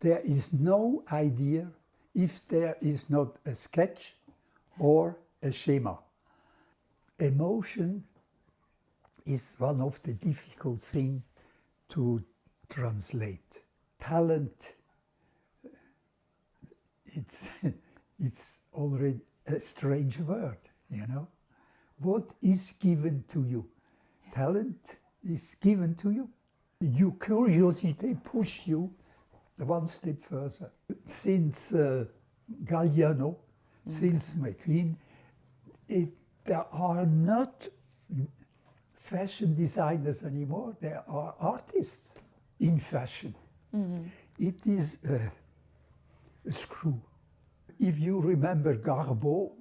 There is no idea if there is not a sketch or a schema. Emotion is one of the difficult things to translate. Talent, it's already a strange word, you know. What is given to you? Talent is given to you. Your curiosity pushes you one step further. Since Galliano, since McQueen, there are not fashion designers anymore, there are artists in fashion. It is a screw. If you remember Gogh,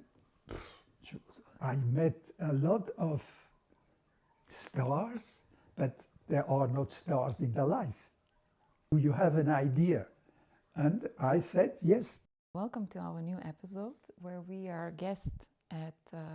I met a lot of stars, but there are not stars in their life. Do you have an idea? And I said, yes. Welcome to our new episode where we are guests at the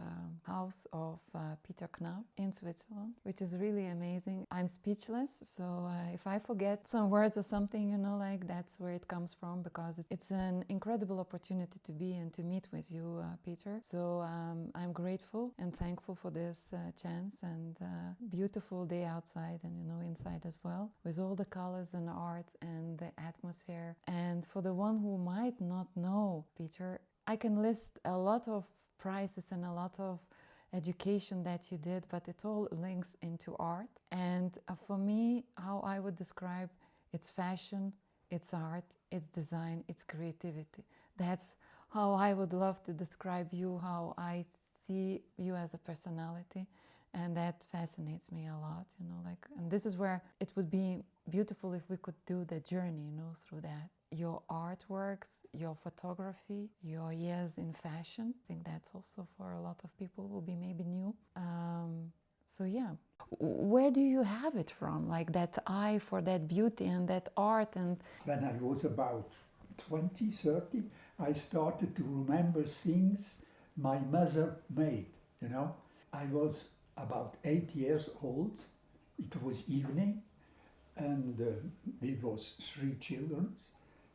house of Peter Knapp in Switzerland, which is really amazing. I'm speechless, so if I forget some words or something, you know, like that's where it comes from, because it's an incredible opportunity to be and to meet with you, Peter. So I'm grateful and thankful for this chance, and beautiful day outside and, you know, inside as well, with all the colors and art and the atmosphere. And for the one who might not know Peter, I can list a lot of prizes and a lot of education that you did, but it all links into art. And for me, how I would describe it's fashion, it's art, it's design, it's creativity. That's how I would love to describe you, how I see you as a personality. And that fascinates me a lot, you know, like, and this is where it would be beautiful if we could do the journey, you know, through that. Your artworks, your photography, your years in fashion. I think that's also for a lot of people will be maybe new. So yeah, where do you have it from? Like that eye for that beauty and that art? And when I was about 20, 30, I started to remember things my mother made, you know. I was about 8 years old. It was evening, and we was 3 children.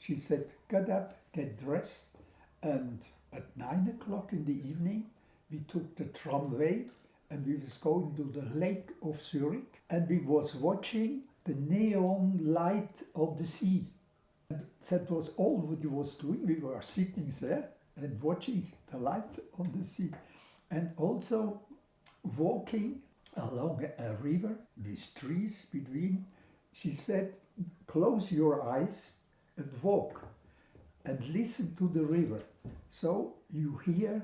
She said, get up, get dressed, and at 9 o'clock in the evening, we took the tramway and we was going to the lake of Zurich, and we was watching the neon light of the sea. And that was all what we was doing. We were sitting there and watching the light on the sea. And also walking along a river with trees between. She said, close your eyes and walk and listen to the river. So you hear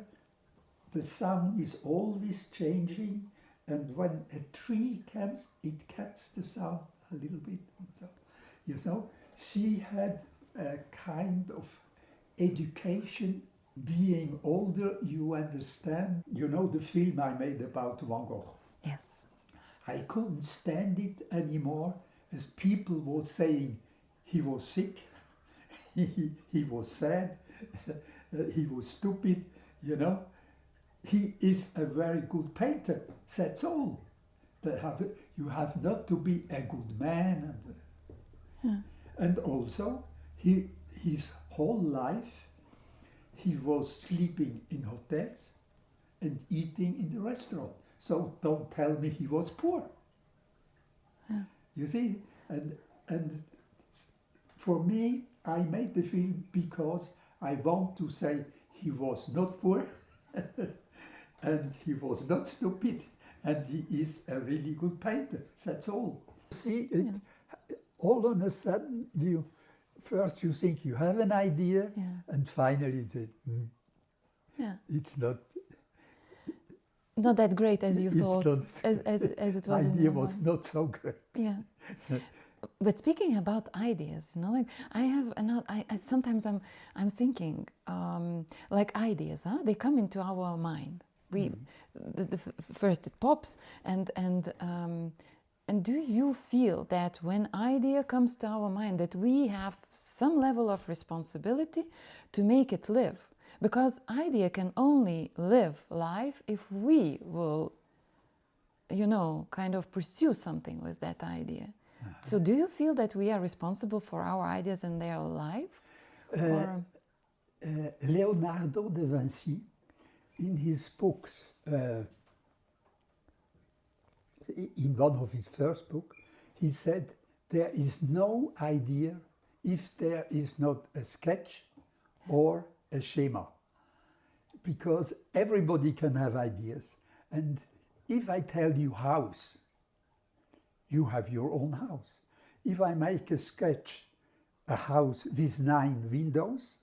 the sound is always changing, and when a tree comes, it cuts the sound a little bit. So, you know, she had a kind of education. Being older, you understand. You know the film I made about Van Gogh? yes. I couldn't stand it anymore, as people were saying he was sick, he was sad, he was stupid, you know. He is a very good painter, that's all. You have not to be a good man. And also, his whole life, he was sleeping in hotels and eating in the restaurant. So don't tell me he was poor. You see, and for me, I made the film because I want to say he was not poor and he was not stupid, and he is a really good painter. That's all. See, all of a sudden, first you think you have an idea, and finally you say, it's not. Not that great as you thought, as it was. The idea was not so great. Yeah. But speaking about ideas, you know, like I have another. I sometimes I'm thinking, like ideas, they come into our mind. First it pops, and do you feel that when idea comes to our mind, that we have some level of responsibility to make it live? Because idea can only live life if we will, you know, kind of pursue something with that idea. So do you feel that we are responsible for our ideas and their life? Or Leonardo da Vinci, in his books, in one of his first books, he said, there is no idea if there is not a sketch or a schema. Because everybody can have ideas. And if I tell you house, you have your own house. If I make a sketch, a house with 9 windows,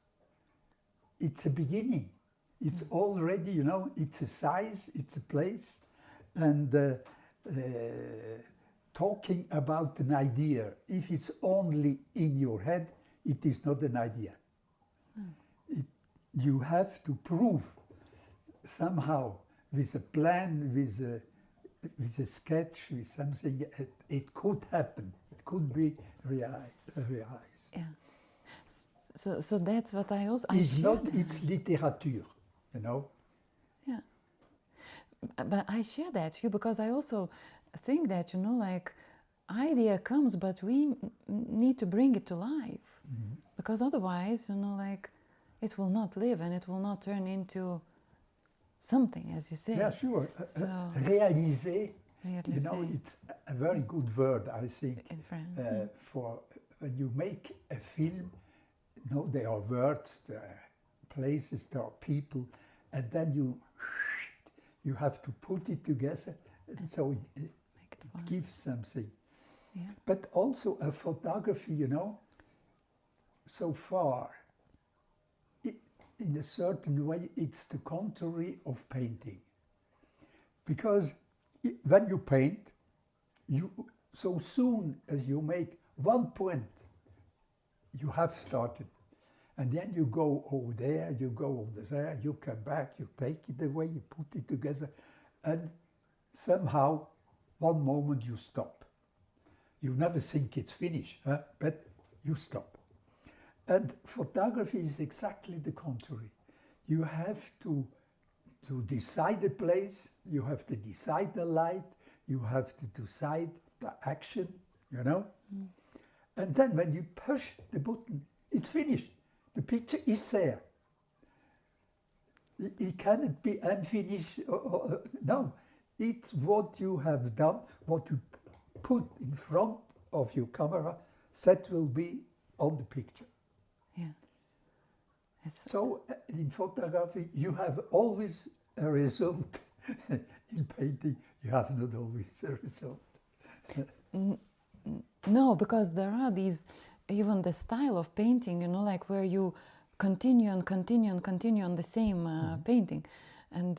it's a beginning. It's already, you know, it's a size, it's a place. And talking about an idea, if it's only in your head, it is not an idea. You have to prove somehow with a plan, with a sketch, with something, it could happen. It could be realized. yeah. So that's what I also... It's not, it's literature, you know. Yeah. But I share that view because I also think that, you know, like, idea comes, but we need to bring it to life. Mm-hmm. Because otherwise, you know, like, it will not live and it will not turn into something, as you say. Yeah, sure. So, réaliser, you know, réaliser. it's a very good word, I think, In French. for when you make a film. You know, there are words, there are places, there are people, and then you have to put it together, and so it gives something. Yeah. But also a photography, you know, so far, in a certain way, it's the contrary of painting. Because when you paint, so soon as you make one point, you have started. And then you go over there, you go over there, you come back, you take it away, you put it together, and somehow, one moment you stop. You never think it's finished, huh? But you stop. And photography is exactly the contrary. You have to decide the place, you have to decide the light, you have to decide the action, you know? Mm. And then when you push the button, it's finished. The picture is there. It cannot be unfinished. No, it's what you have done, what you put in front of your camera, that will be on the picture. Yeah. So in photography, you have always a result. In painting, you have not always a result. No, because there are these, even the style of painting, you know, like where you continue and continue and continue on the same painting, and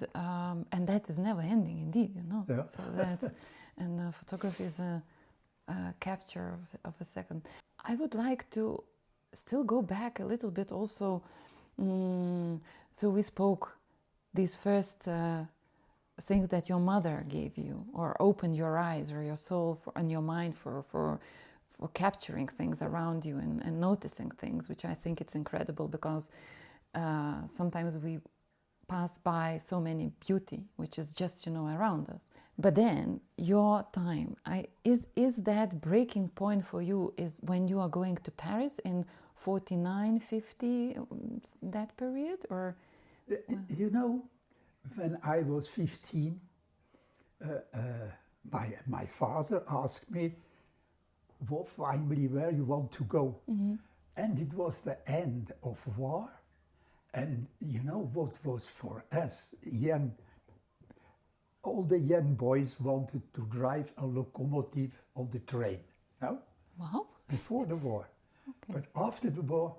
that is never ending, indeed, you know. Yeah. So that's and photography is a capture of a second. I would like to still go back a little bit also. So we spoke these first things that your mother gave you, or opened your eyes or your soul and your mind for capturing things around you and noticing things, which I think it's incredible because sometimes we pass by so many beauty, which is just, you know, around us. But then your time, is that breaking point for you is when you are going to Paris in 49, 50, that period, or? You know, when I was 15, my father asked me, what family where you want to go? Mm-hmm. And it was the end of war. And you know what was for us young, all the young boys wanted to drive a locomotive on the train, no? Wow. Before the war. Okay. But after the war,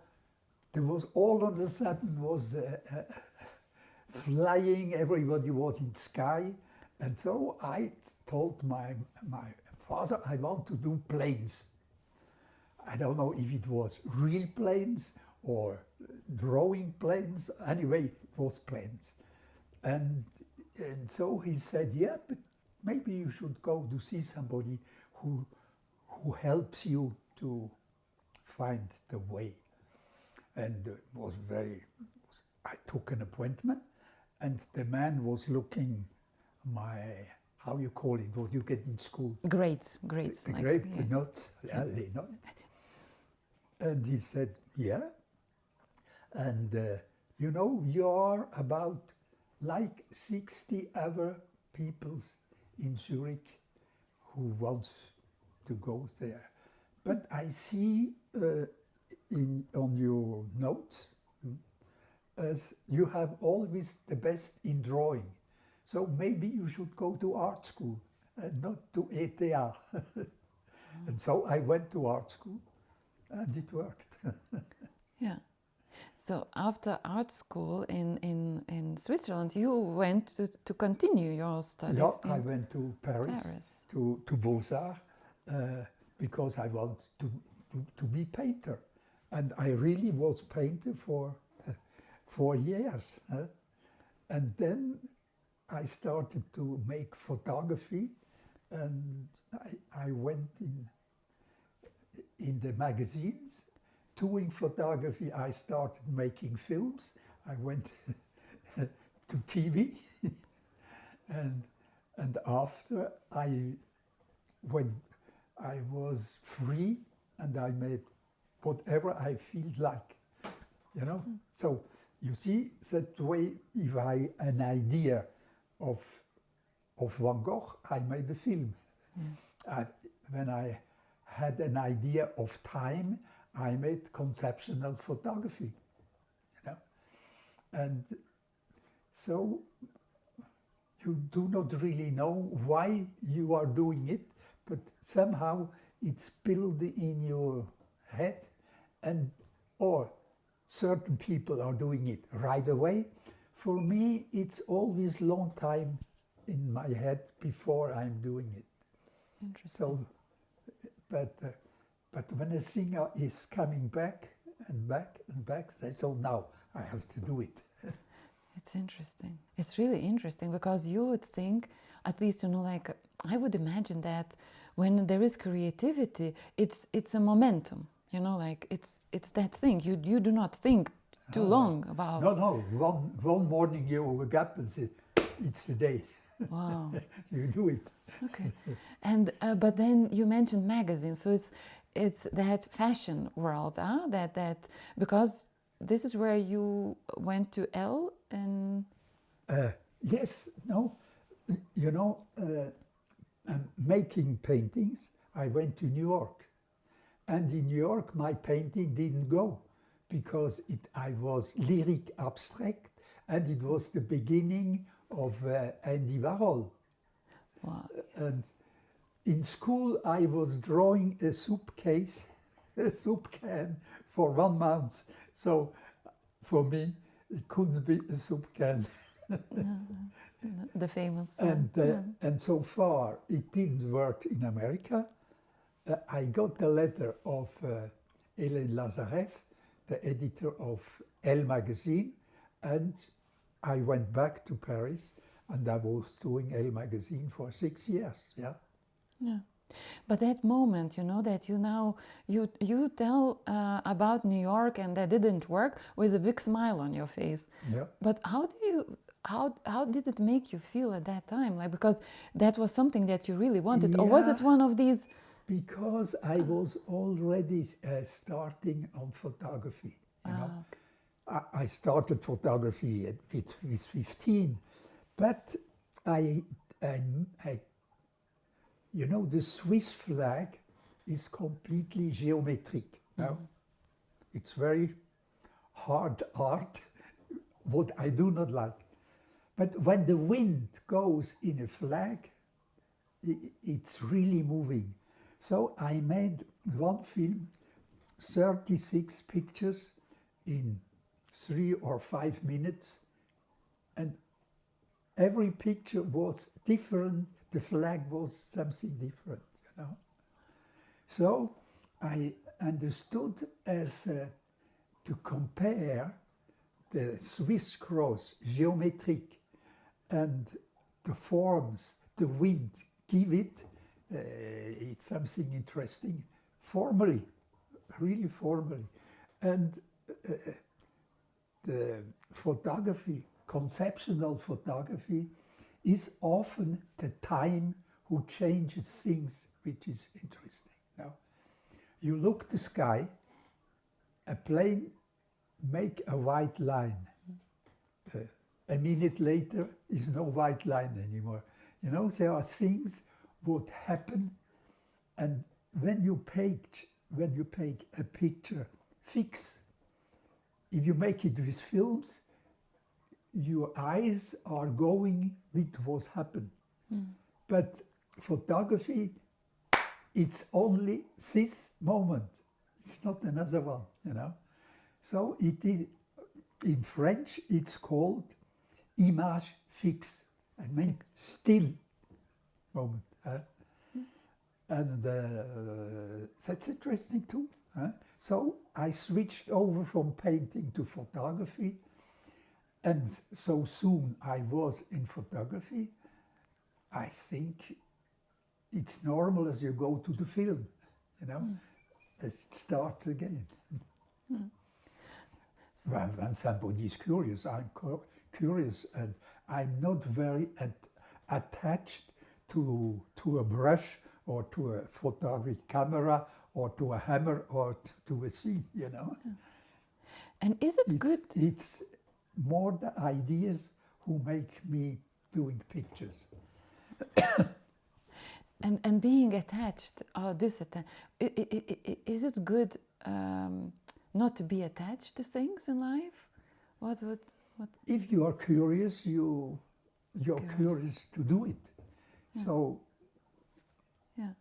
there was all of a sudden was flying, everybody was in sky. And so I told my father, I want to do planes. I don't know if it was real planes or drawing planes. Anyway, it was planes. And so he said, yeah, but maybe you should go to see somebody who helps you to find the way. And I took an appointment, and the man was looking my how you call it, what you get in school. Grades. The Like, grape, yeah. the nuts, les nuts. And he said, yeah. And you know, you are about like 60 other people in Zurich who wants to go there. But I see on your notes, as you have always the best in drawing. So maybe you should go to art school and not to ETA. And so I went to art school and it worked. Yeah. So after art school in Switzerland, you went to continue your studies Yeah, I in went to Paris, Paris. to Beaux-Arts, because I wanted to be painter. And I really was painter for 4 years. And then I started to make photography, and I went in the magazines. Doing photography, I started making films. I went to TV, and after when I was free, and I made whatever I feel like, you know. So you see, that way, if I an idea of Van Gogh, I made a film. When I had an idea of time, I made conceptual photography, you know. And so you do not really know why you are doing it, but somehow it's built in your head, and or certain people are doing it right away. For me, it's always long time in my head before I'm doing it. Interesting. So, but when a singer is coming back and back and back, they say, so now I have to do it. It's interesting. It's really interesting because you would think, at least, you know, like I would imagine that when there is creativity, it's a momentum. You know, like it's that thing. You do not think too long about. No. One morning you wake up and say, it's the day. Wow. You do it. Okay. And but then you mentioned magazines, so it's that fashion world, that because this is where you went to Elle and. Yes, no, you know, making paintings, I went to New York. And in New York, my painting didn't go because I was lyric abstract, and it was the beginning of Andy Warhol. Wow. And in school, I was drawing a soup case, a soup can for 1 month. So for me, it couldn't be a soup can. The famous one. And so far, it didn't work in America. I got the letter of Elle Lazarev, the editor of Elle magazine, and I went back to Paris, and I was doing Elle magazine for 6 years. Yeah. Yeah. But that moment, you know, that you tell about New York and that didn't work with a big smile on your face. Yeah. But how did it make you feel at that time? Like, because that was something that you really wanted, or was it one of these? Because I was already starting on photography, you know. Okay. I started photography with 15, but I, you know, the Swiss flag is completely geometric. No? It's very hard art, what I do not like. But when the wind goes in a flag, it's really moving. So I made one film, 36 pictures in 3 or 5 minutes, and every picture was different. The flag was something different, you know. So I understood as to compare the Swiss cross, geometric, and the forms the wind give it, it's something interesting, formally, really formally. And the photography, conceptual photography, is often the time who changes things, which is interesting. Now, you look the sky, a plane make a white line. A minute later is no white line anymore. You know, there are things what happen, and when you take a picture fix, if you make it with films, your eyes are going with what's happened. But photography, it's only this moment. It's not another one, you know. So it is, in French, it's called image fixe. I mean, still moment. And that's interesting too. So I switched over from painting to photography. And so soon I was in photography. I think it's normal as you go to the film, you know, as it starts again. Well, when somebody is curious, I'm curious, and I'm not very attached to a brush or to a photographic camera or to a hammer or to a scene, you know. And is it good? It's more the ideas who make me doing pictures. And being attached, or disattached, is it good not to be attached to things in life? What? If you are curious, you're curious to do it. Yeah. So. Yeah.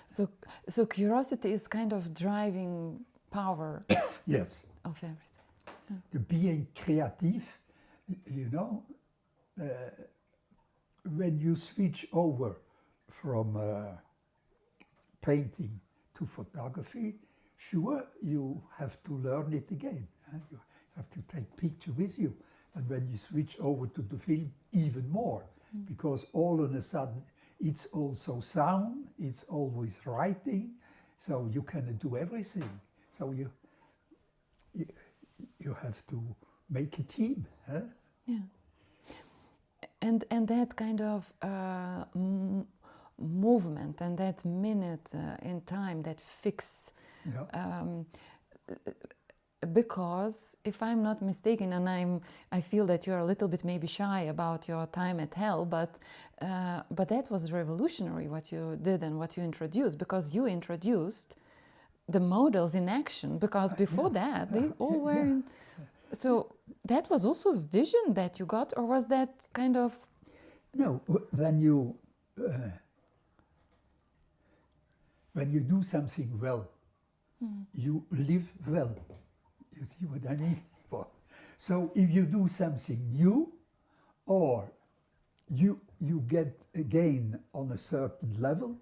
So curiosity is kind of driving power. Yes. Of everything. Yeah. The being creative, you know, when you switch over from painting to photography, sure, you have to learn it again. You have to take picture with you. And when you switch over to the film, even more, because all of a sudden it's also sound, it's always writing, so you cannot do everything. So you have to make a team. Yeah. And that kind of movement and that minute in time, that fix. Yeah. Because if I'm not mistaken, and I feel that you're a little bit maybe shy about your time at Elle, but that was revolutionary what you did and what you introduced, because you introduced the models in action, because before that they all were in. So that was also a vision that you got, or was that kind of? No, when you do something well, you live well. You see what I mean? So if you do something new, or you get again on a certain level,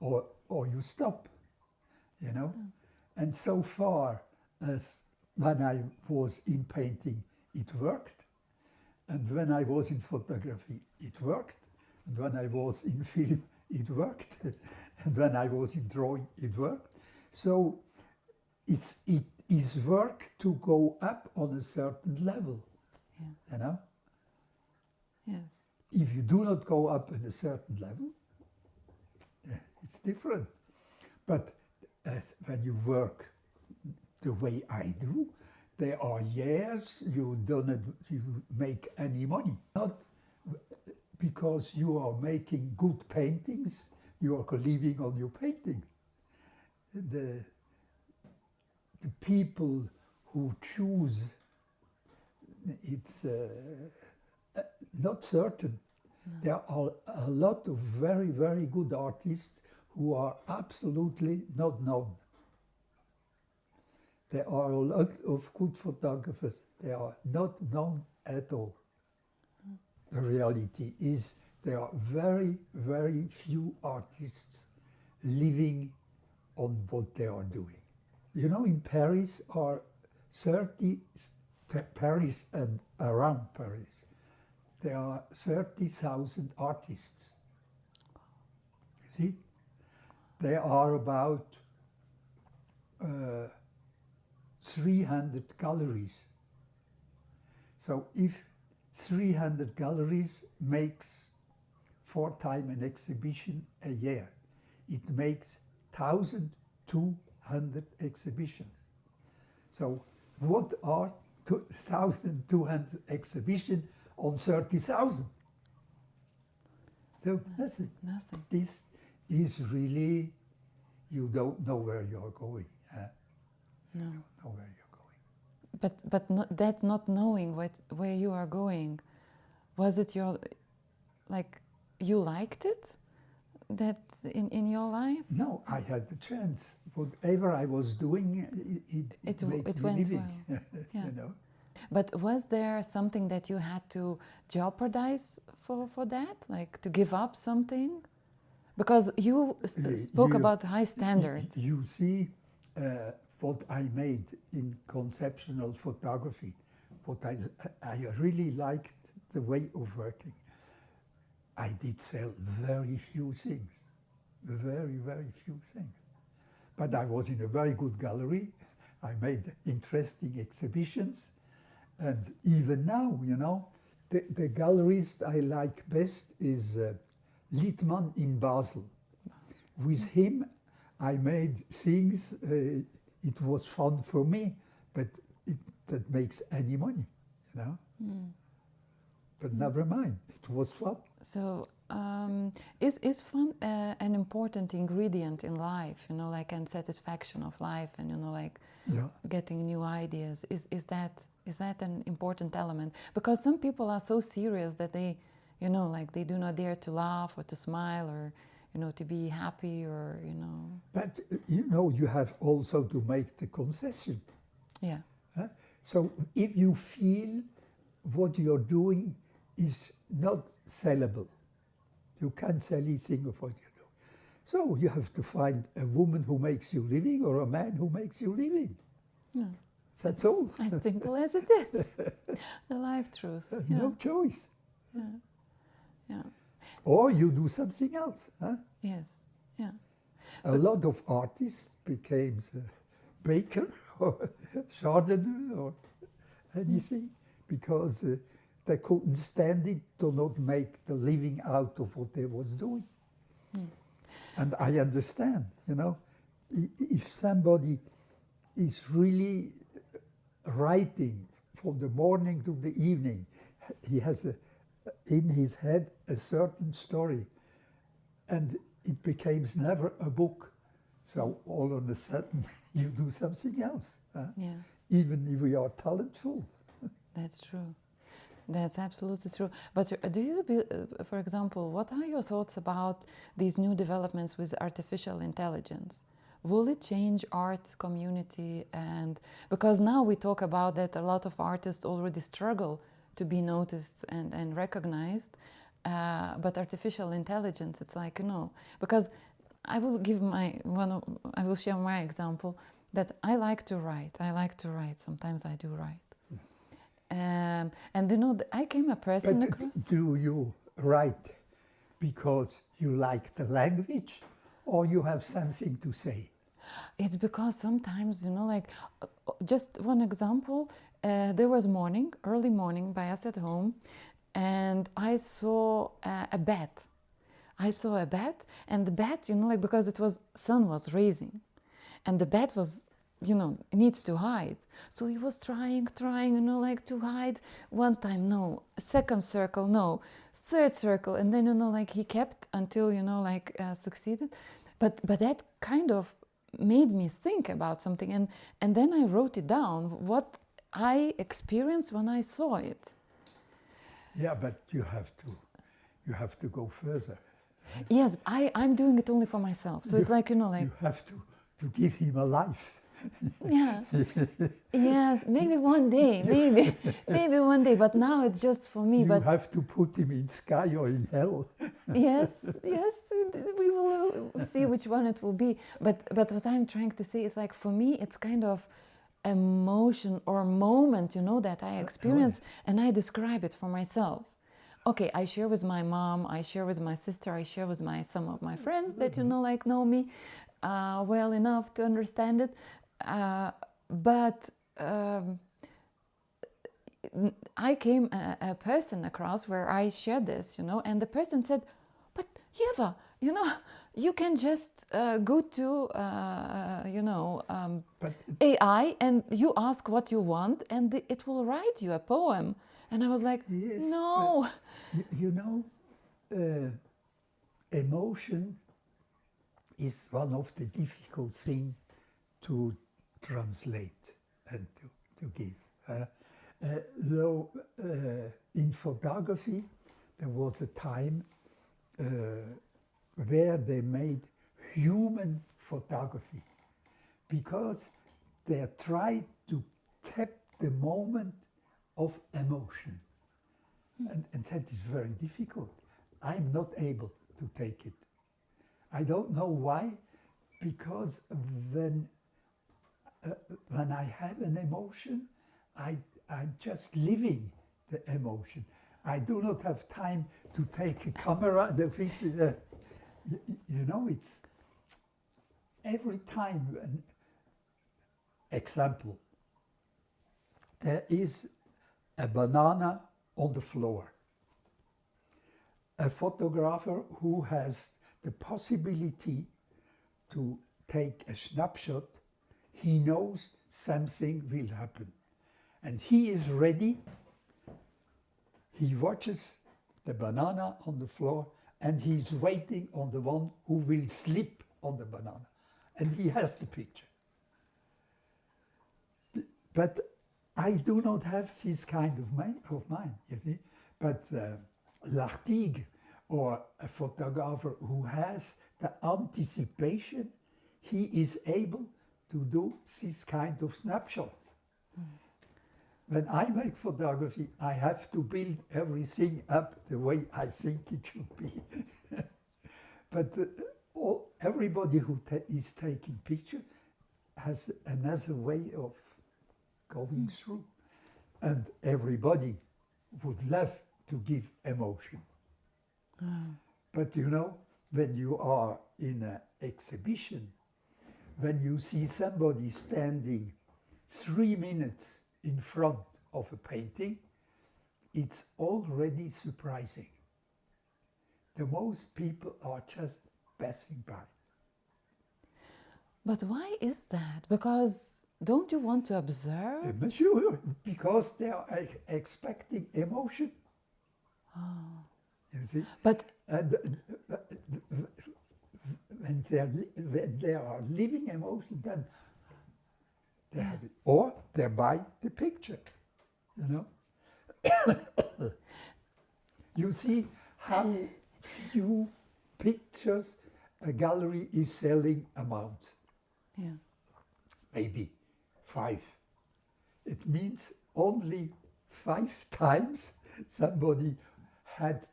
or you stop, you know. And so far as when I was in painting, it worked, and when I was in photography, it worked, and when I was in film, it worked, and when I was in drawing, it worked. So it is work to go up on a certain level, you know? Yes. If you do not go up on a certain level, it's different. But when you work the way I do, there are years you make any money. Not because you are making good paintings, you are living on your paintings. The people who choose, it's not certain. No. There are a lot of very, very good artists who are absolutely not known. There are a lot of good photographers. They are not known at all. The reality is there are very, very few artists living on what they are doing. You know, in Paris are 30, Paris and around Paris, there are 30,000 artists. You see? There are about 300 galleries. So if 300 galleries makes 4 times an exhibition a year. It makes 1,200 exhibitions. So what are 1,200 exhibitions on 30,000? So nothing. Nothing. This is really, you don't know where you're going. No. You don't know where you're going. But that not knowing where you are going, was it your, like, you liked it? That in your life? No, I had the chance. Whatever I was doing, it made it me went living. well. Yeah. You know. But was there something that you had to jeopardize for that? Like to give up something? Because you spoke about high standards. You see, what I made in conceptual photography, what I really liked the way of working. I did sell very few things, very, very few things. But I was in a very good gallery. I made interesting exhibitions. And even now, you know, the gallerist I like best is Littmann in Basel. With him, I made things, it was fun for me, but that makes any money, you know. But never mind, it was fun. So is fun an important ingredient in life, you know, like, and satisfaction of life, and, you know, like, getting new ideas? Is that an important element? Because some people are so serious that they, you know, like, they do not dare to laugh or to smile or, you know, to be happy or, you know. But, you know, you have also to make the concession. Yeah. So if you feel what you're doing is not sellable, you can't sell anything of what you do. So you have to find a woman who makes you living or a man who makes you living. Yeah. That's all. As simple as it is. The life truth. Yeah. No choice. Yeah. Yeah. Or you do something else. Huh? Yes. Yeah. A lot of artists became a baker or gardener or anything because they couldn't stand it to not make the living out of what they was doing. And I understand, you know, if somebody is really writing from the morning to the evening, he has in his head a certain story, and it becomes never a book. So all of a sudden you do something else, Yeah. even if we are talentful. That's true. That's absolutely true. But do you, for example, what are your thoughts about these new developments with artificial intelligence? Will it change art community? And because now we talk about that a lot of artists already struggle to be noticed and recognized, but artificial intelligence, it's like, you know, because I will give I will share my example that I like to write. Sometimes I do write. And you know, I came a person across. Do you write because you like the language or you have something to say? It's because sometimes, you know, like, just one example, there was early morning by us at home, and I saw a bat. And the bat, you know, like, because sun was rising, and the bat was, you know, needs to hide. So he was trying, you know, like, to hide. One time, no. Second circle, no. Third circle, and then, you know, like, he kept until, you know, like, succeeded. But that kind of made me think about something, and then I wrote it down, what I experienced when I saw it. Yeah, but you have to go further. Yes, I'm doing it only for myself. So it's like, you know, like, you have to give him a life. Yeah. Yes, maybe one day, maybe one day, but now it's just for me. You have to put him in sky or in hell. Yes, we will see which one it will be. But what I'm trying to say is, like, for me, it's kind of emotion or moment, you know, that I experience, and I describe it for myself. Okay, I share with my mom, I share with my sister, I share with some of my friends that, you know, like, know me well enough to understand it. But I came a person across where I shared this, you know, and the person said, Yeva, you know, you can just go to, But AI and you ask what you want and it will write you a poem. And I was like, yes, no. you know, emotion is one of the difficult things to translate and to give. Though in photography, there was a time where they made human photography because they tried to tap the moment of emotion. And that is very difficult. I'm not able to take it. I don't know why, because when I have an emotion, I'm just living the emotion. I do not have time to take a camera and fix it. You know, it's every time. An example, there is a banana on the floor. A photographer who has the possibility to take a snapshot, he knows something will happen. And he is ready. He watches the banana on the floor and he's waiting on the one who will slip on the banana. And he has the picture. But I do not have this kind of mind, you see. But Lartigue, or a photographer who has the anticipation, he is able to do this kind of snapshots. When I make photography, I have to build everything up the way I think it should be. But everybody who is taking picture has another way of going through. And everybody would love to give emotion. But you know, when you are in an exhibition, when you see somebody standing 3 minutes in front of a painting, it's already surprising. The most people are just passing by. But why is that? Because don't you want to observe? Monsieur, because they are expecting emotion. You see? But And when they are living emotion, then they have it. Or they buy the picture, you know. You see how few pictures a gallery is selling a month. yeah. Maybe 5. It means only 5 times somebody had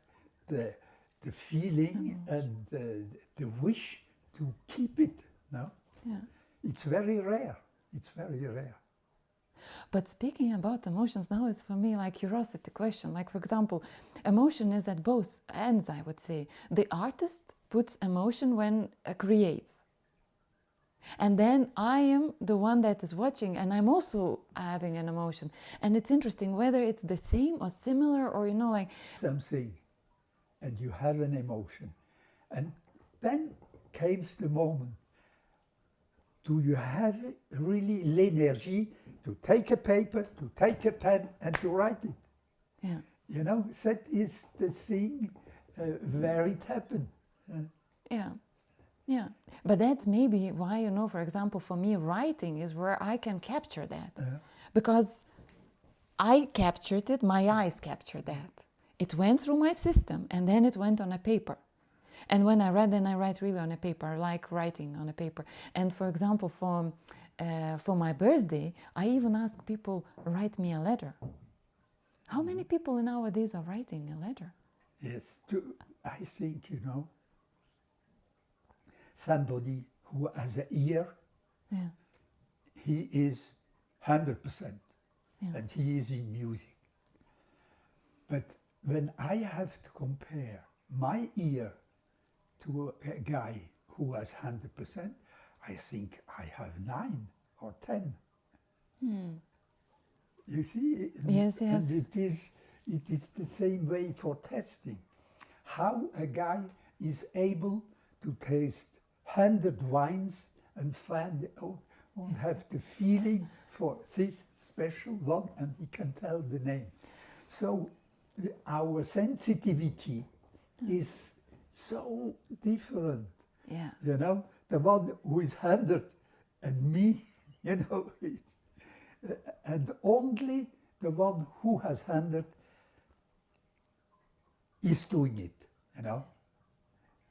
the feeling and the wish to keep it. No, Yeah. it's very rare. It's very rare. But speaking about emotions now is for me like curiosity question. Like for example, emotion is at both ends, I would say. The artist puts emotion when creates. And then I am the one that is watching and I'm also having an emotion. And it's interesting whether it's the same or similar or, you know, like... Something, and you have an emotion. And then comes the moment. Do you have really l'énergie to take a paper, to take a pen and to write it? Yeah. You know, that is the thing where it happened. Yeah. Yeah. But that's maybe why, you know, for example, for me, writing is where I can capture that. Because I captured it, my eyes captured that. It went through my system and then it went on a paper. And when I read, then I write really on a paper, like writing on a paper. And for example, for my birthday, I even ask people, write me a letter. How many people nowadays are writing a letter? Yes, I think, you know, somebody who has an ear, Yeah. he is 100%, Yeah. and he is in music. But when I have to compare my ear to a guy who has 100%, I think I have 9 or 10. You see? Yes, And yes. it is the same way for testing. How a guy is able to taste 100 wines and find out and have the feeling for this special one, and he can tell the name. So our sensitivity is so different. Yeah. You know, the one who is 100 and me, you know, and only the one who has 100 is doing it, you know.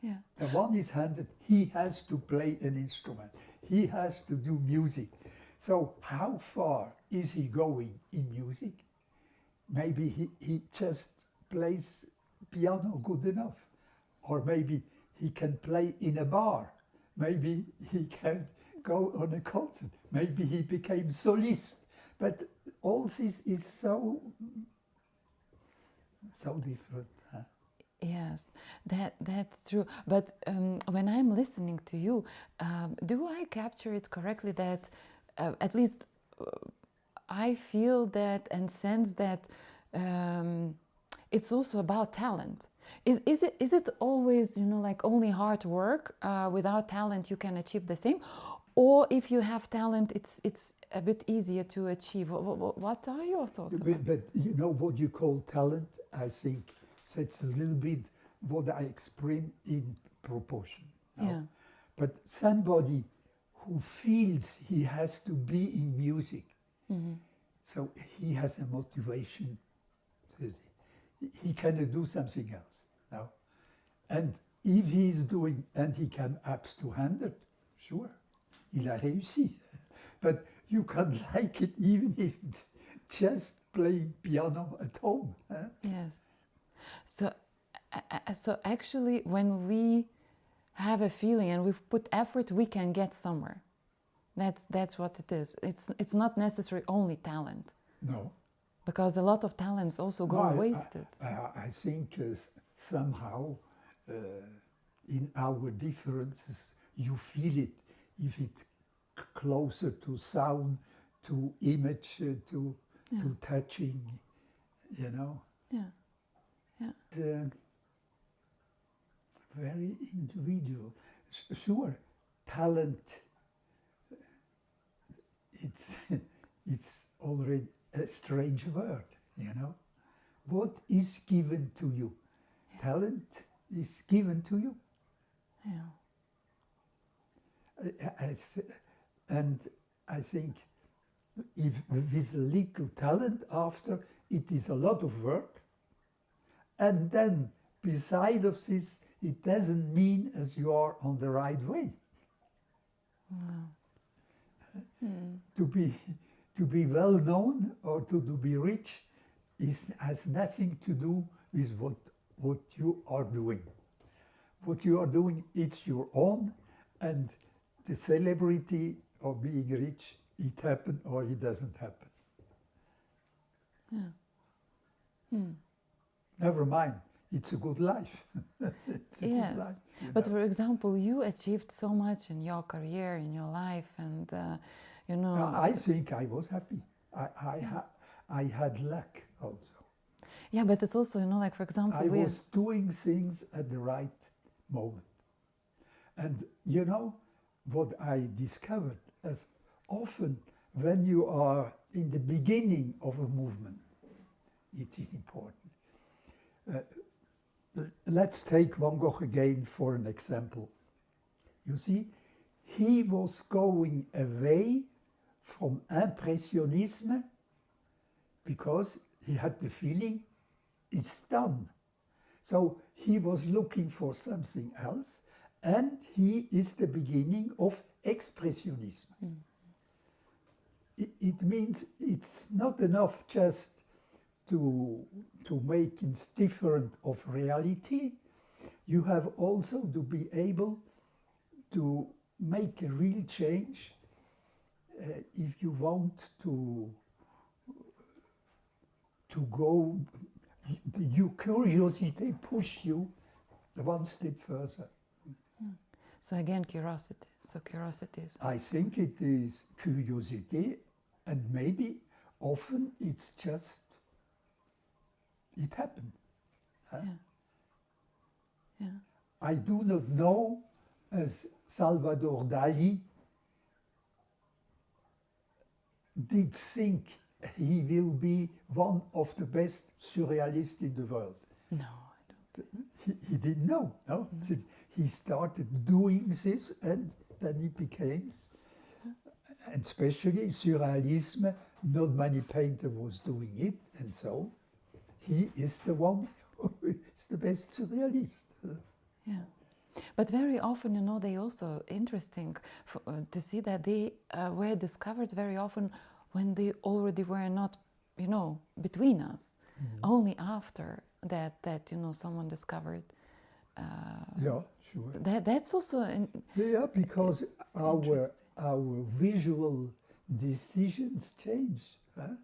Yeah. The one is 100, he has to play an instrument. He has to do music. So how far is he going in music? Maybe he just plays piano good enough. Or maybe he can play in a bar. Maybe he can go on a concert. Maybe he became solist. But all this is so different. Huh? Yes, that's true. But when I'm listening to you, do I capture it correctly that at least I feel that and sense that it's also about talent? Is it always, you know, like only hard work? Without talent, you can achieve the same, or if you have talent, it's a bit easier to achieve. What are your thoughts about? But you know what you call talent, I think that's a little bit what I explain in proportion. No? Yeah. But somebody who feels he has to be in music, so he has a motivation. He cannot do something else. No? And if he's doing, and he can up to 100, sure, il a réussi. But you can like it even if it's just playing piano at home. Huh? Yes. So actually, when we have a feeling and we've put effort, we can get somewhere. That's what it is. It's not necessarily only talent. No. Because a lot of talents also go wasted. I think somehow in our differences you feel it. If it's closer to sound, to image, to touching, you know. Yeah. Yeah. Very individual. Sure, talent. It's already a strange word, you know. What is given to you? Yeah. Talent is given to you. Yeah. And I think if with a little talent after, it is a lot of work. And then beside of this, it doesn't mean as you are on the right way. Wow. To be well known or to be rich has nothing to do with what you are doing. What you are doing, it's your own, and the celebrity of being rich, it happens or it doesn't happen. Yeah. Never mind, it's a good life. It's a good life. But for example, you achieved so much in your career, in your life, and you know. I think I was happy. I had luck also. Yeah, but it's also, you know, like for example, I was doing things at the right moment. And you know what I discovered as often when you are in the beginning of a movement, it is important. Let's take Van Gogh again for an example. You see, he was going away from Impressionism because he had the feeling it's done. So he was looking for something else, and he is the beginning of Expressionism. It means it's not enough just to make it different of reality. You have also to be able to make a real change if you want to go. Your curiosity push you one step further. So again, curiosity. So curiosity is. I think it is curiosity, and maybe often it's just it happened. Huh? Yeah. I do not know as Salvador Dali did think he will be one of the best surrealists in the world. No, I don't think. He didn't know, no? So he started doing this and then he became, and especially surrealism, not many painter was doing it, and so he is the one who is the best surrealist. Yeah. But very often, you know, they also interesting to see that they were discovered very often when they already were not, you know, between us. Only after that you know, someone discovered. Yeah, sure. That's also Yeah, because our interesting. visual decisions change. Huh?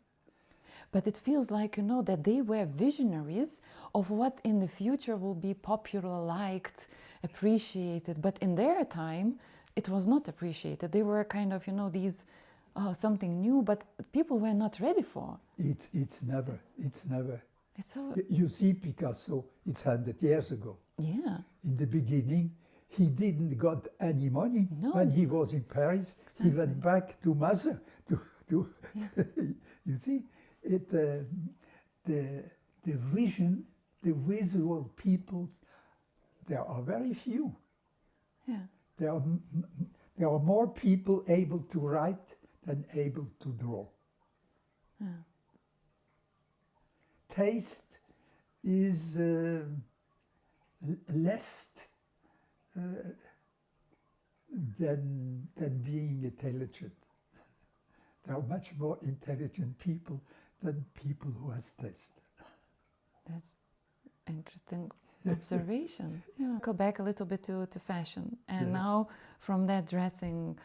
But it feels like, you know, that they were visionaries of what in the future will be popular, liked, appreciated. But in their time, it was not appreciated. They were kind of, you know, these something new, but people were not ready for. It's never. It's so, You see Picasso, it's 100 years ago. yeah. In the beginning, he didn't got any money. No. When he was in Paris, he went Exactly. back to Mother. Yeah. You see, the vision, the visual peoples, there are very few. Yeah. There are more people able to write than able to draw. Yeah. Taste is less than being intelligent. There are much more intelligent people than people who has taste. That's interesting observation. Yeah. Go back a little bit to fashion. And Yes. now from that dressing,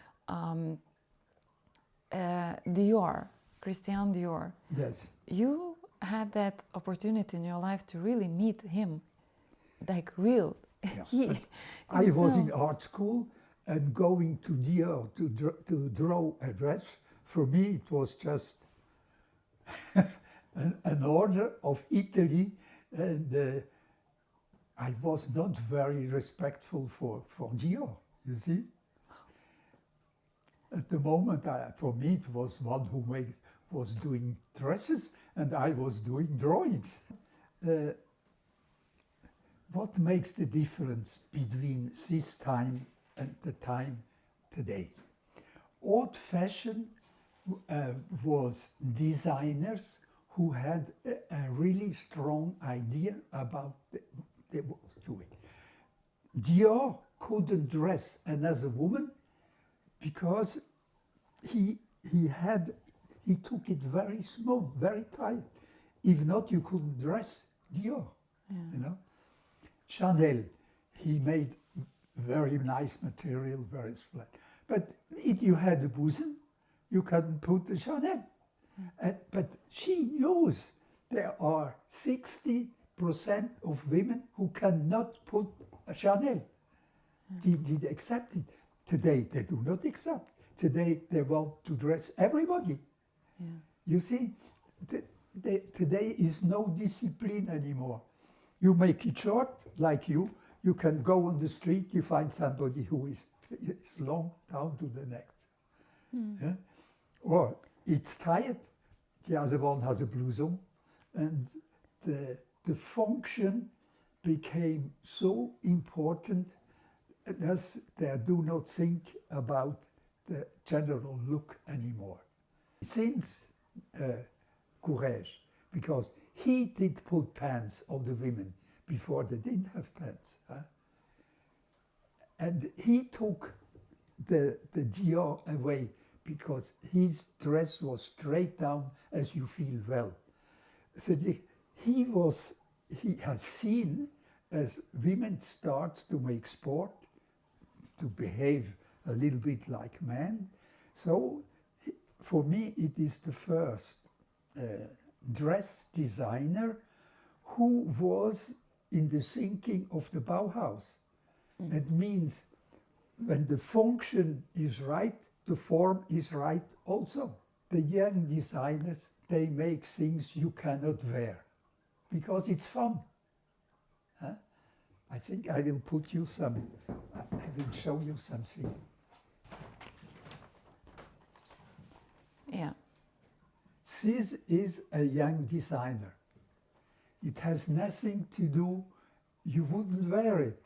Dior, Christian Dior, Yes, you had that opportunity in your life to really meet him, like real. yeah. He, But I was in himself. art school and going to Dior to draw a dress, for me it was just an order of Italy, and I was not very respectful for Dior, you see. At the moment, for me, it was one who was doing dresses, and I was doing drawings. What makes the difference between this time and the time today? Old fashion was designers who had a really strong idea about they were doing. Dior couldn't dress another woman because he took it very small, very tight. If not, you couldn't dress Dior, you know. Chanel, he made very nice material, very flat. But if you had a bosom, you couldn't put the Chanel. But she knows there are 60% of women who cannot put a Chanel. They accept it. Today, they do not accept. Today, they want to dress everybody. Yeah. You see, today is no discipline anymore. You make it short, like you can go on the street, you find somebody who is long down to the neck. Yeah? Or it's tight, the other one has a blouson, and the function became so important that they do not think about the general look anymore. Since Courage, because he did put pants on the women before they didn't have pants. Huh? And he took the Dior away because his dress was straight down as you feel well. So he has seen as women start to make sport, to behave a little bit like men. So for me, it is the first dress designer who was in the thinking of the Bauhaus. It means when the function is right, the form is right also. The young designers, they make things you cannot wear because it's fun. Huh? I think I will put you some, I will show you something. Yeah. This is a young designer. It has nothing to do, you wouldn't wear it.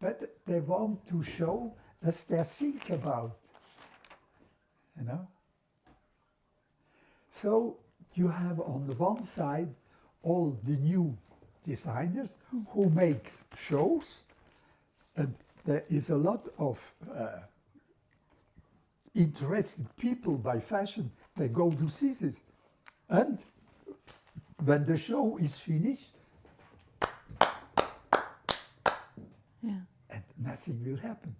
But they want to show us they think about, you know. So you have on the one side all the new designers who make shows, and there is a lot of interested people by fashion. They go to see this, and when the show is finished, Yeah. and nothing will happen.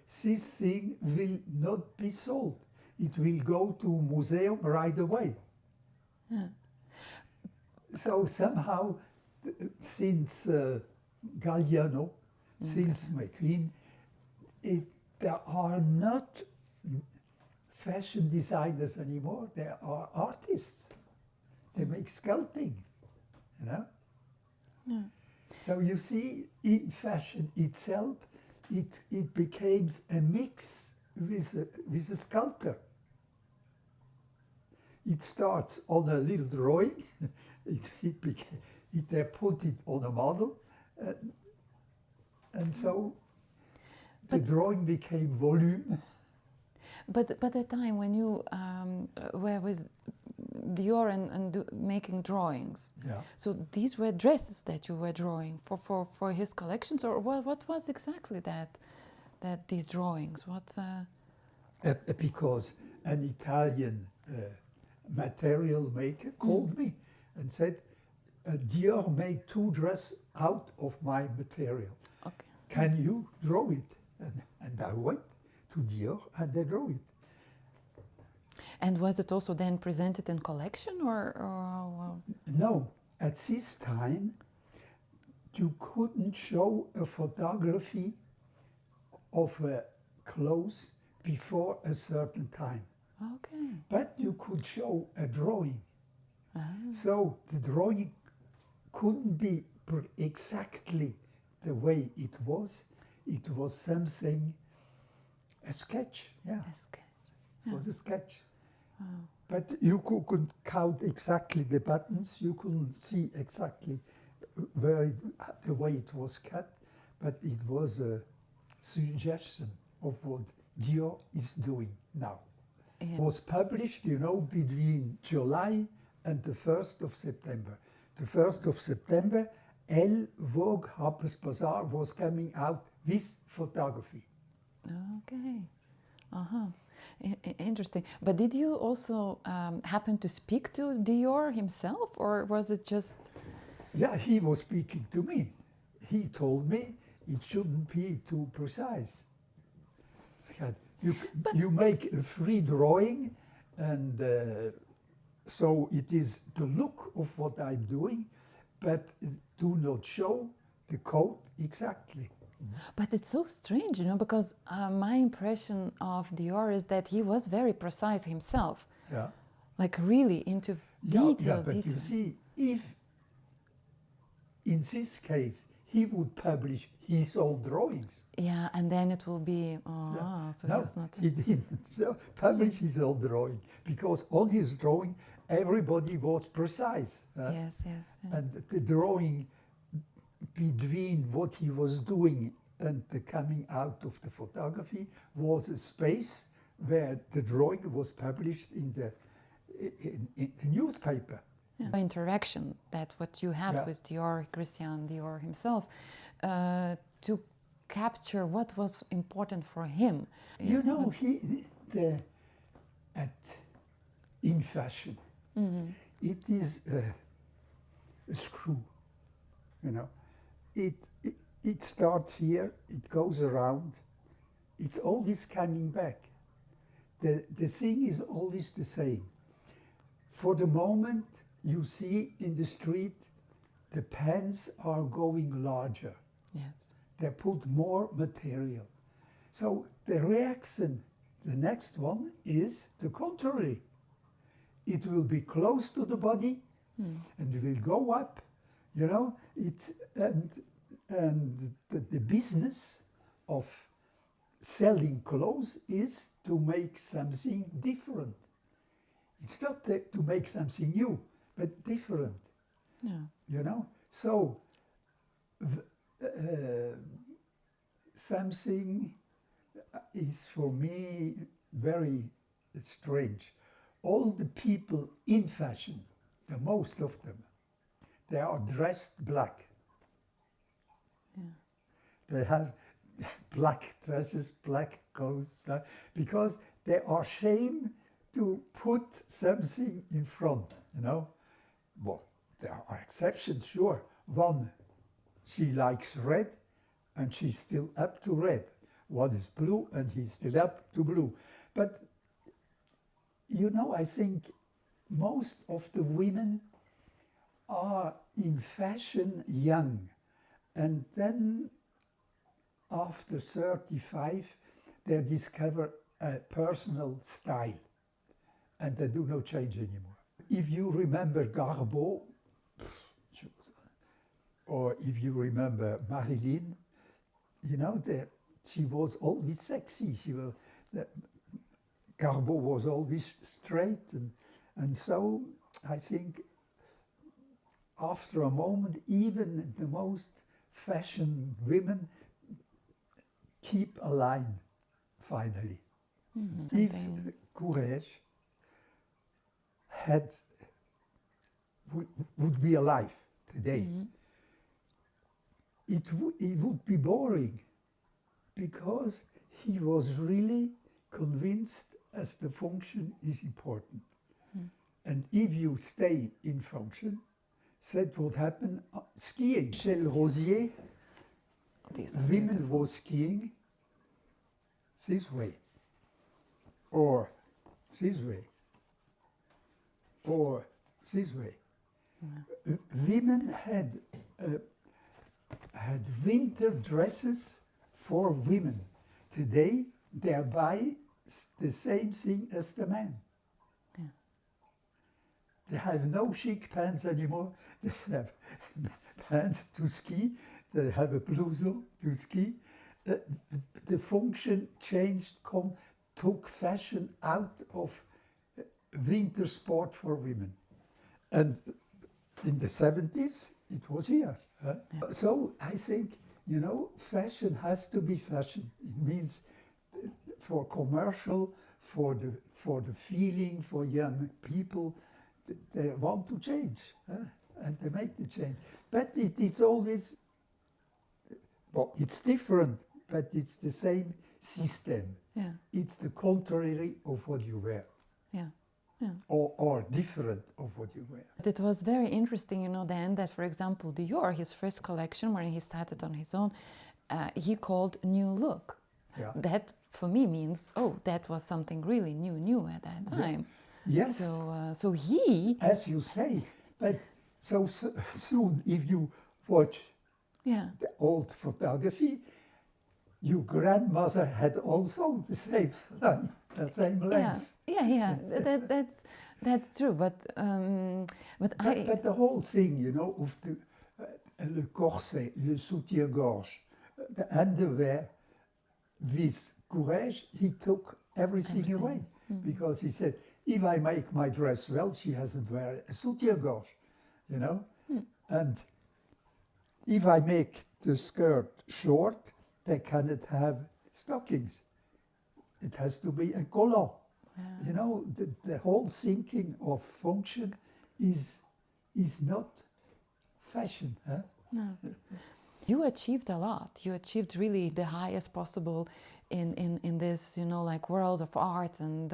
This thing will not be sold. It will go to a museum right away. Yeah. So somehow, since Galliano, since McQueen, there are not fashion designers anymore. There are artists. They make sculpting, you know. Yeah. So you see, in fashion itself, it becomes a mix with a sculptor. It starts on a little drawing, they put it on a model, and so the drawing became volume. But at the time when you were with Dior and making drawings, Yeah. so these were dresses that you were drawing for his collections, or what was exactly that these drawings? What? Because an Italian material maker called me and said, Dior made 2 dresses out of my material. Okay. Can you draw it? And I went to Dior and they drew it. And was it also then presented in collection, or well, No, at this time, you couldn't show a photography of a clothes before a certain time. okay. But you could show a drawing. Ah. So the drawing couldn't be exactly the way it was. It was something, a sketch, yeah. A sketch. It was a sketch. Wow. But you couldn't count exactly the buttons. You couldn't see exactly where the way it was cut. But it was a suggestion of what Dior is doing now. Yeah. It was published, you know, between July and the 1st of September. The 1st of September, Elle, Vogue, Harper's Bazaar was coming out with photography. Okay. Uh-huh. Interesting. But did you also happen to speak to Dior himself, or was it just? Yeah, he was speaking to me. He told me it shouldn't be too precise. You make a free drawing, and so it is the look of what I'm doing, but do not show the code exactly. But it's so strange, you know, because my impression of Dior is that he was very precise himself, Yeah. like really into detail. But you see, if in this case he would publish his own drawings. Yeah, and then it will be. So No, it's not. he didn't publish his own drawing, because on his drawing everybody was precise. Yes, yes. Yeah. And the drawing between what he was doing and the coming out of the photography was a space where the drawing was published in the newspaper. Yeah. Interaction that what you had Yeah. with Dior, Christian Dior himself, to capture what was important for him. You know, in fashion, it is a screw. You know, it starts here, it goes around, it's always coming back. The thing is always the same. For the moment, you see in the street, the pants are going larger. Yes. They put more material. So the reaction, the next one, is the contrary. It will be close to the body and it will go up. You know, it's and the business of selling clothes is to make something different. It's not to make something new, but different. Yeah. You know, so something is for me very strange. All the people in fashion, the most of them, they are dressed black. Yeah. They have black dresses, black clothes, because they are ashamed to put something in front, you know. Well, there are exceptions, sure. One, she likes red, and she's still up to red. One is blue, and he's still up to blue. But, you know, I think most of the women are in fashion young. And then after 35, they discover a personal style. And they do not change anymore. If you remember Gogh, or if you remember Marilyn, you know, she was always sexy. Gogh was always straight. And so I think after a moment, even the most fashion women keep a line, finally. If Gogh would be alive today, it would be boring, because he was really convinced as the function is important. And if you stay in function, that would happen skiing. Michel Rosier, women were skiing this way, or this way, or this way. Women had winter dresses for women. Today, they buy the same thing as the men. Yeah. They have no chic pants anymore. They have pants to ski. They have a blouson to ski. The function changed, took fashion out of winter sport for women. And in the 70s, it was here. Huh? Yeah. So I think, you know, fashion has to be fashion. It means for commercial, for the feeling, for young people, they want to change, and they make the change. But it is always, well, it's different, but it's the same system. Yeah. It's the contrary of what you wear. Yeah. Yeah. Or different of what you wear. It was very interesting, you know, then that, for example, Dior, his first collection, when he started on his own, he called New Look. Yeah. That, for me, means, oh, that was something really new at that time. Yeah. Yes. So he... As you say, but so soon, if you watch the old photography, your grandmother had also the same line. The same length. Yeah. That's true. But the whole thing, you know, of the le corset, le soutien-gorge, the underwear, with courage, he took everything away, because he said, if I make my dress well, she hasn't wear a soutien-gorge, you know, and if I make the skirt short, they cannot have stockings. It has to be a collant. You know, the whole thinking of function is not fashion. Huh? No. You achieved a lot. You achieved really the highest possible in this, you know, like world of art and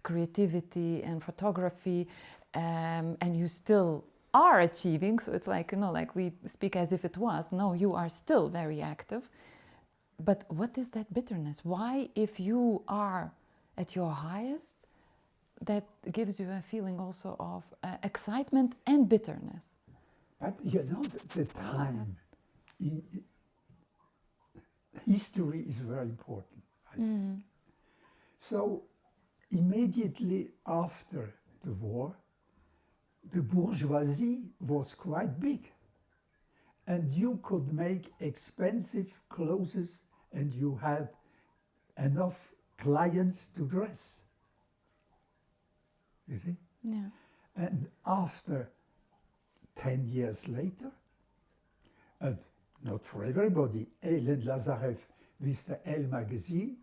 creativity and photography, and you still are achieving. So it's like, you know, like we speak as if it was. No, you are still very active. But what is that bitterness? Why, if you are at your highest, that gives you a feeling also of excitement and bitterness? But you know, the time in history is very important, I think. So immediately after the war, the bourgeoisie was quite big. and you could make expensive clothes and you had enough clients to dress. You see? Yeah. And after 10 years later, and not for everybody, Hélène Lazarev with the Elle magazine,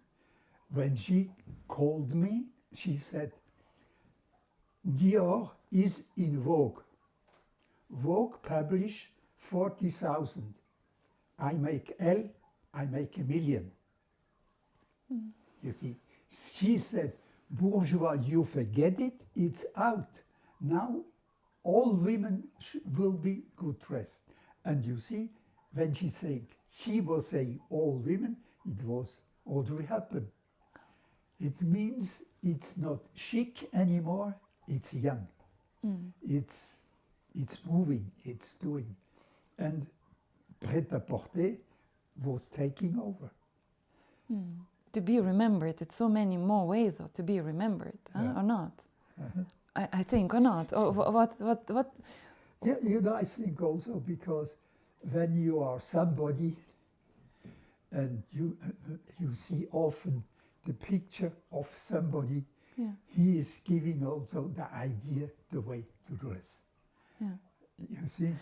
when she called me, she said, Dior is in Vogue. Vogue publish 40,000. I make Elle, I make 1 million. You see, she said, bourgeois, you forget it, it's out. Now all women will be good dressed. And you see, when she was saying all women, it was Audrey Hepburn. It means it's not chic anymore, it's young. It's moving, it's doing. And prêt-à-porter was taking over. To be remembered, it's so many more ways to be remembered, or not? I think, or not? Or what? Yeah, you know, I think also because when you are somebody and you see often the picture of somebody, he is giving also the idea, the way to dress. Yeah. You see?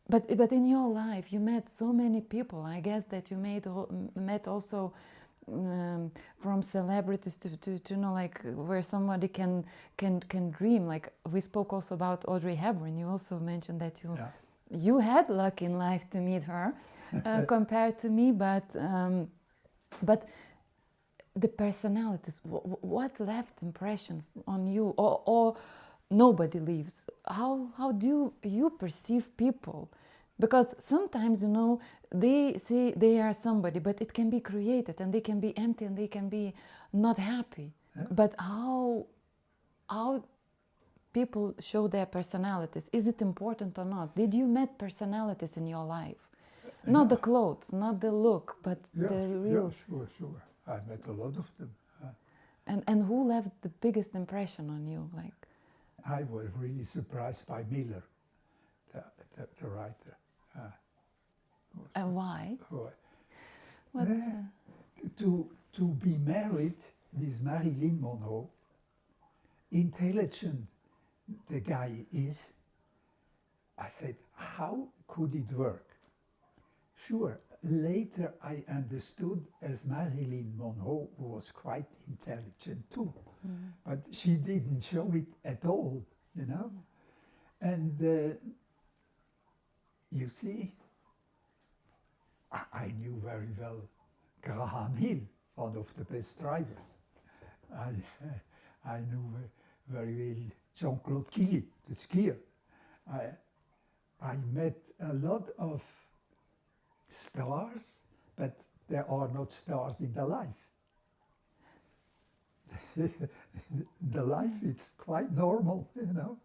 But in your life, you met so many people. I guess that you met also from celebrities to know, like, where somebody can dream. Like, we spoke also about Audrey Hepburn. You also mentioned that you had luck in life to meet her compared to me, but the personalities, what left impression on you, or nobody leaves? How do you perceive people? Because sometimes, you know, they say they are somebody, but it can be created and they can be empty and they can be not happy. Yeah. But how people show their personalities? Is it important or not? Did you met personalities in your life? Not the clothes, not the look, but the real... Yeah, sure. I met a lot of them. And who left the biggest impression on you? Like, I was really surprised by Miller, the writer. and why? What? To be married with Marilyn Monroe, intelligent the guy is, I said, how could it work? Sure, later I understood as Marilyn Monroe was quite intelligent too, but she didn't show it at all, you know? And you see, I knew very well Graham Hill, one of the best drivers. I knew very well Jean-Claude Killy, the skier. I met a lot of stars, but there are not stars in the life. The life, it's quite normal, you know.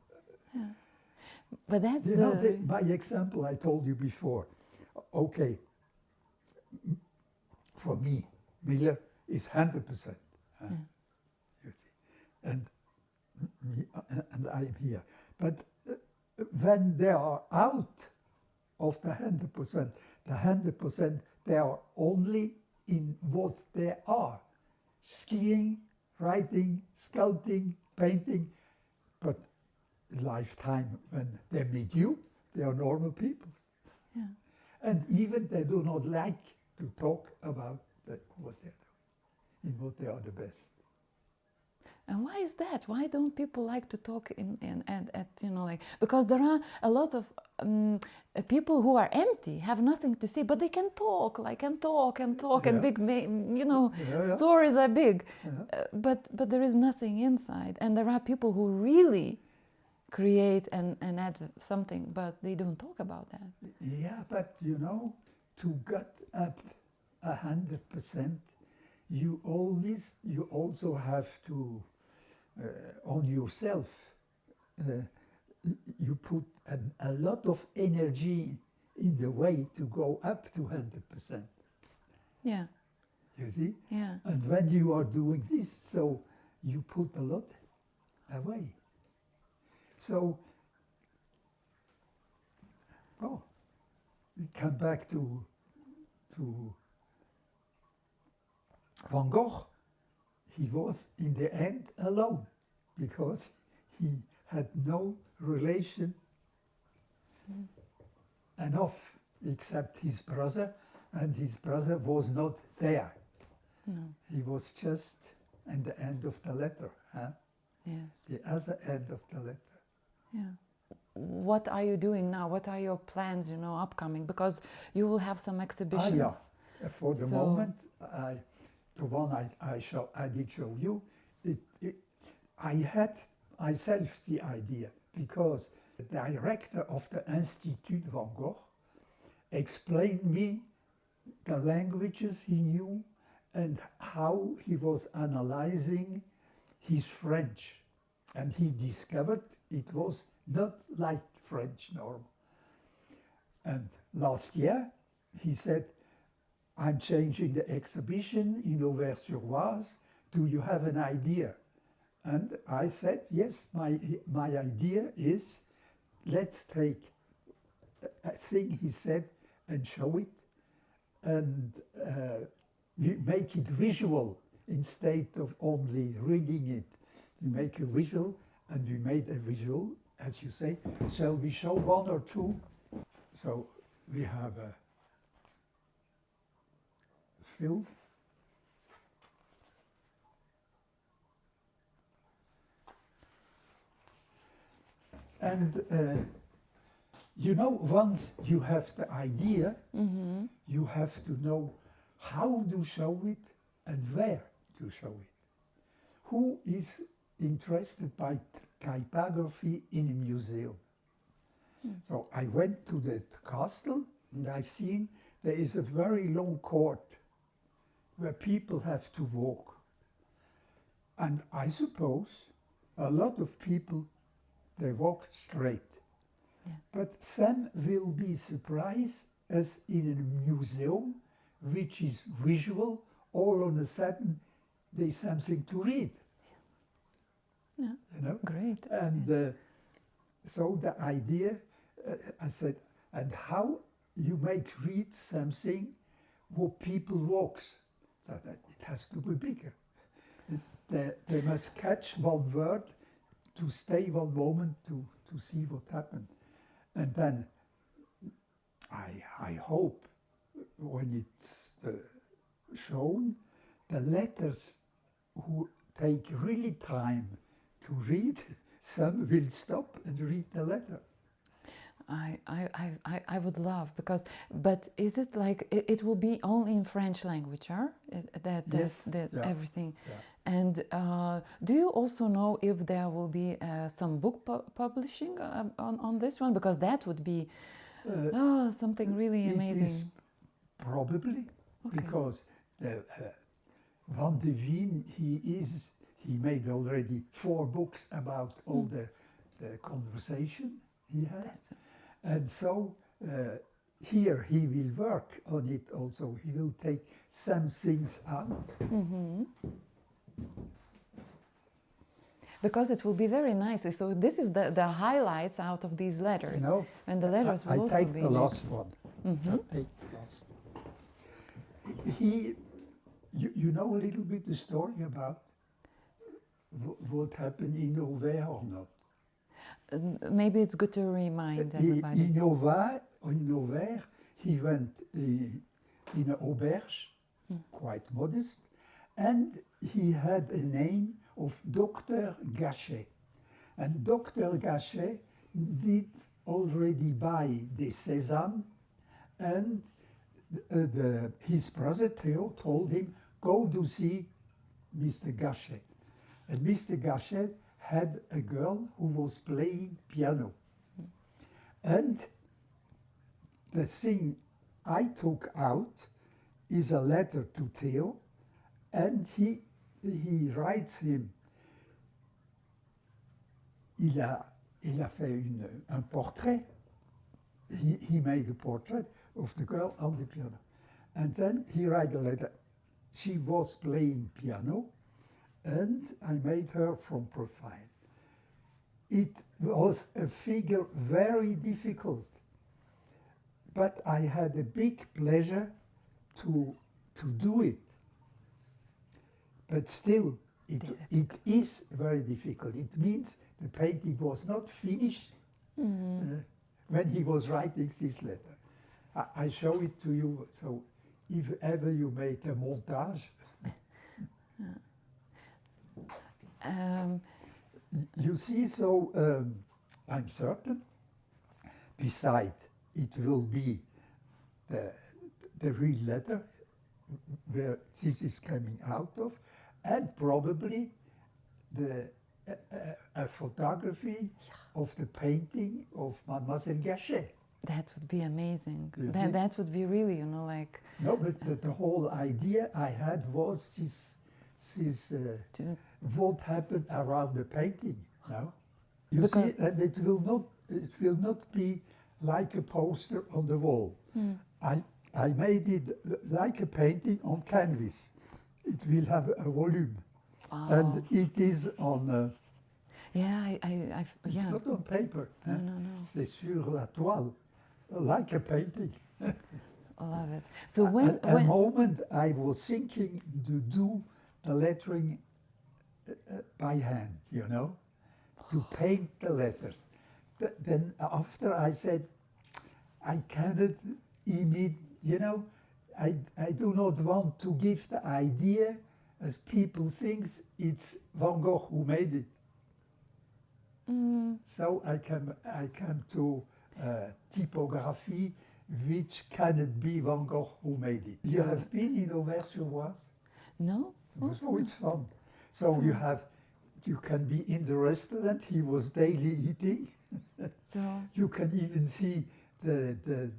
Yeah. But that's my example I told you before. Okay, for me, Miller is 100%. You see, and I am here. But when they are out of the 100%, they are only in what they are: skiing, writing, sculpting, painting. But lifetime, when they meet you, they are normal people. Yeah. And even they do not like to talk about what they're doing, in what they are the best. And why is that? Why don't people like to talk at you know, like, because there are a lot of people who are empty, have nothing to say, but they can talk, like, and talk, and big, you know, stories are big, but there is nothing inside. And there are people who really create and add something, but they don't talk about that. Yeah, but you know, to get up 100%, you also have to on yourself. You put a lot of energy in the way to go up to 100%. Yeah. You see? Yeah. And when you are doing this, so you put a lot away. So, come back to Van Gogh. He was in the end alone because he had no relation enough except his brother, and his brother was not there. No. He was just at the end of the letter, huh? Yes. The other end of the letter. Yeah. What are you doing now? What are your plans, upcoming? Because you will have some exhibitions. For the moment, the one I did show you, I had myself the idea because the director of the Institut Van Gogh explained me the languages he knew and how he was analyzing his French. And he discovered it was not like French normal. And last year, he said, I'm changing the exhibition in Auvers-sur-Oise. Do you have an idea? And I said, yes, my idea is, let's take a thing he said and show it, and we make it visual instead of only reading it. We make a visual, and we made a visual, as you say. Shall we show one or two? So we have a film. And once you have the idea, you have to know how to show it and where to show it. Who is interested by typography in a museum? So I went to the castle and I've seen there is a very long court where people have to walk. And I suppose a lot of people, they walk straight. Yeah. But some will be surprised as in a museum, which is visual, all of a sudden there's something to read. Yeah. Great. And so the idea, I said, and how you make read something what people walks. So that it has to be bigger. They must catch one word to stay one moment to see what happened. And then I hope when it's shown, the letters who take really time to read, some will stop and read the letter. I would love, but is it like, it will be only in French language, huh? Yes, yeah. Everything. Yeah. And do you also know if there will be some book publishing on this one? Because that would be something really amazing. It is probably, because Van de Veen, he made already 4 books about all the conversation he had. And so here he will work on it also. He will take some things out. Because it will be very nice. So this is the highlights out of these letters. And the letters will also take be the last one. I take the last one. You know a little bit the story about what happened in Auvers or not? Maybe it's good to remind everybody. In Auvers, he went in an auberge, quite modest, and he had a name of Dr. Gachet. And Dr. Gachet did already buy the Cézanne, and his brother Theo told him, go to see Mr. Gachet. And Mr. Gachet had a girl who was playing piano. And the thing I took out is a letter to Theo, and he writes him, il a fait un portrait. He made a portrait of the girl on the piano. And then he writes a letter. She was playing piano, and I made her from profile. It was a figure very difficult but I had a big pleasure to do it. But still, it is very difficult. It means the painting was not finished when he was writing this letter. I show it to you, so if ever you make a montage, you see, so I'm certain, beside it will be the real letter where this is coming out of, and probably a photography of the painting of Mademoiselle Gachet. That would be amazing. You see? That would be really, you know, like... No, but the whole idea I had was this what happened around the painting. No, you Because see, and it will not be like a poster on the wall. I made it like a painting on canvas. It will have a volume, and it is on. It's not on paper. No. C'est sur la toile, like a painting. I love it. So At a moment I was thinking to do the lettering by hand, you know, to paint the letters. Then after I said, I cannot imitate, you know, I do not want to give the idea as people think it's Van Gogh who made it. So I came to typography, which cannot be Van Gogh who made it. You have been in Auvers-sur-Oise? No? So it's fun. So you can be in the restaurant he was daily eating. So You can even see the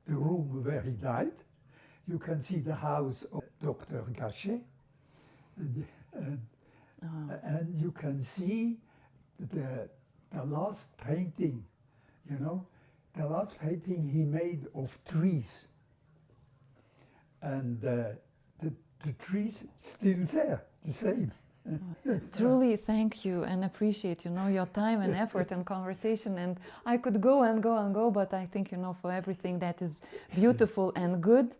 room where he died. You can see the house of Dr. Gachet. And you can see the last painting, you know, the last painting he made of trees. And the trees still there, the same. truly thank you and appreciate, you know, your time and effort and conversation. And I could go and go and go, but I think, you know, for everything that is beautiful and good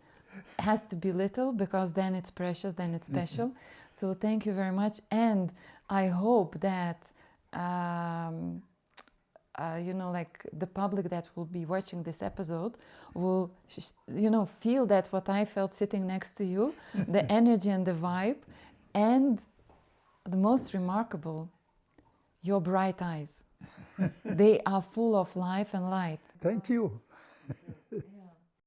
has to be little, because then it's precious, then it's special. So thank you very much. And I hope that, you know, like the public that will be watching this episode will, you know, feel that what I felt sitting next to you, the energy and the vibe, and the most remarkable, your bright eyes. They are full of life and light. Thank you.